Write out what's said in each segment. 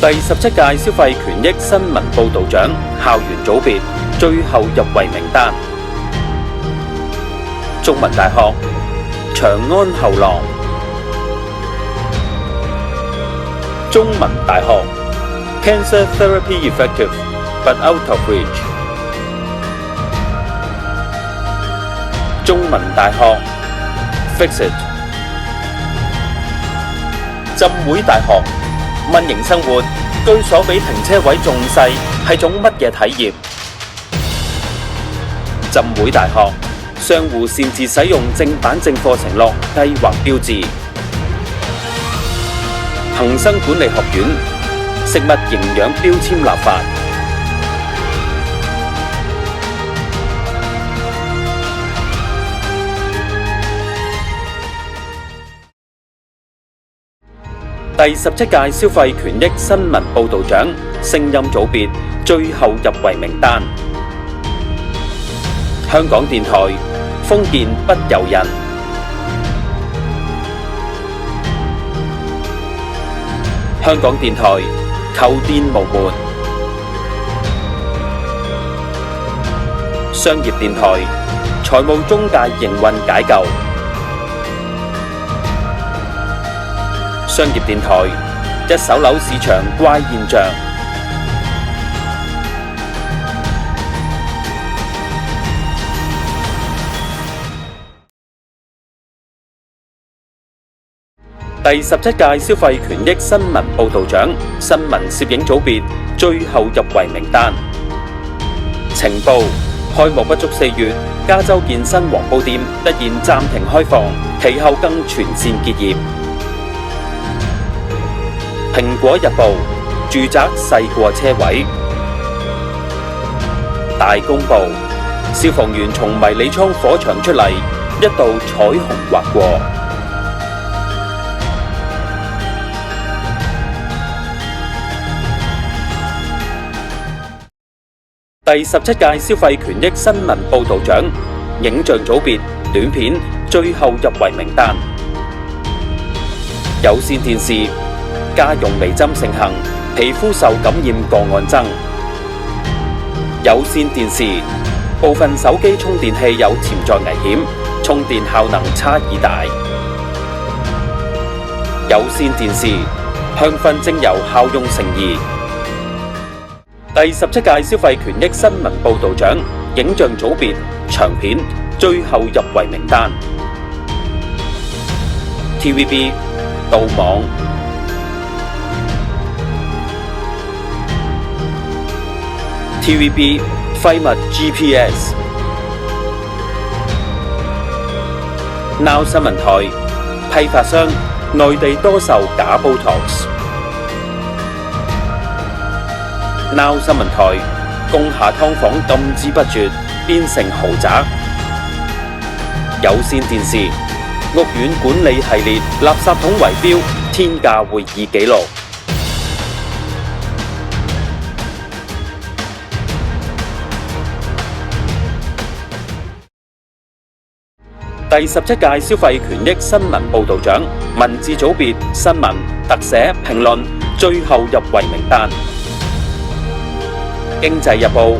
第17屆消費權益新聞報導獎校園組別最後入圍名單：中文大學長安後浪，中文大學 Cancer Therapy Effective but Out of Reach， 中文大學 Fix It， 浸會大學蚊型生活，居所比停車位仲細，係種乜嘢體驗？浸會大學商戶擅自使用正版正貨承諾計劃標誌。恒生管理學院食物營養標籤立法。第17屆消費權益新聞報導獎聲音組別最後入圍名單：香港電台封建不由人，香港電台求電無門，商業電台財務中介營運解構，商業電台一手樓市場怪現象，第17屆消費權益新聞報導獎新聞攝影組別最後入圍名單：晴報開幕不足4月，加州健身黃埔店突然暫停開放，其後更全線結業。蘋果日報住宅細過車位。大公報消防員從迷你倉火場出嚟，一道彩虹劃過。第17屆消費權益新聞報導獎影像組別短片最後入圍名單：有線電視家用微針盛行，皮膚受感染個案增；有線電視部分手機充電器有潛在危險，充電效能差異大；有線電視香薰精油效用成疑。第17屆消費權益新聞報導獎影像組別長片最後入圍名單：TVB 盜網、TVB 廢物 GPS、Now 新聞台批發商內地多售假 Botox。Now 新聞台工廈劏房禁之不絕，變成豪宅。有線電視屋苑管理系列垃圾桶圍標，天價會議紀錄。第17屆消費權益新聞報導獎文字組別新聞、特寫、評論最後入圍名單：經濟日報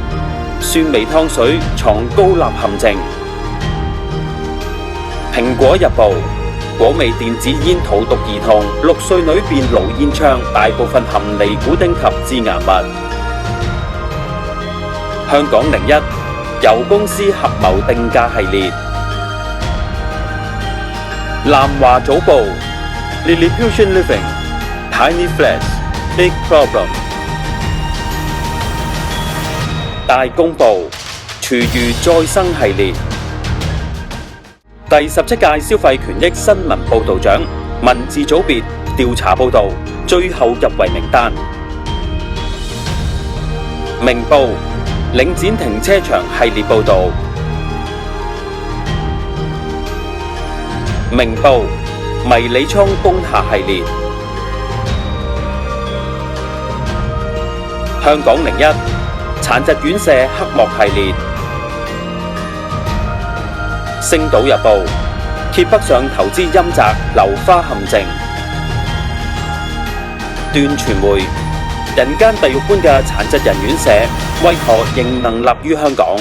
酸味湯水藏高鈉陷阱；蘋果日報果味電子煙荼毒兒童，6歲女變老煙槍，大部分含尼古丁及致癌物；香港01油公司合謀定價系列；南華早報 Lilliputian Living Tiny Flats Big Problem；大公報廚餘再生系列。第17屆消費權益新聞報導獎文字組別調查報導最後入圍名單：明報領展停車場系列報導；明報迷你倉工廈系列；香港01殘疾院舍黑幕系列；星島日報揭北上投資陰宅樓花陷阱；段傳媒人間地獄般嘅殘疾人院舍，為何仍能立於香港？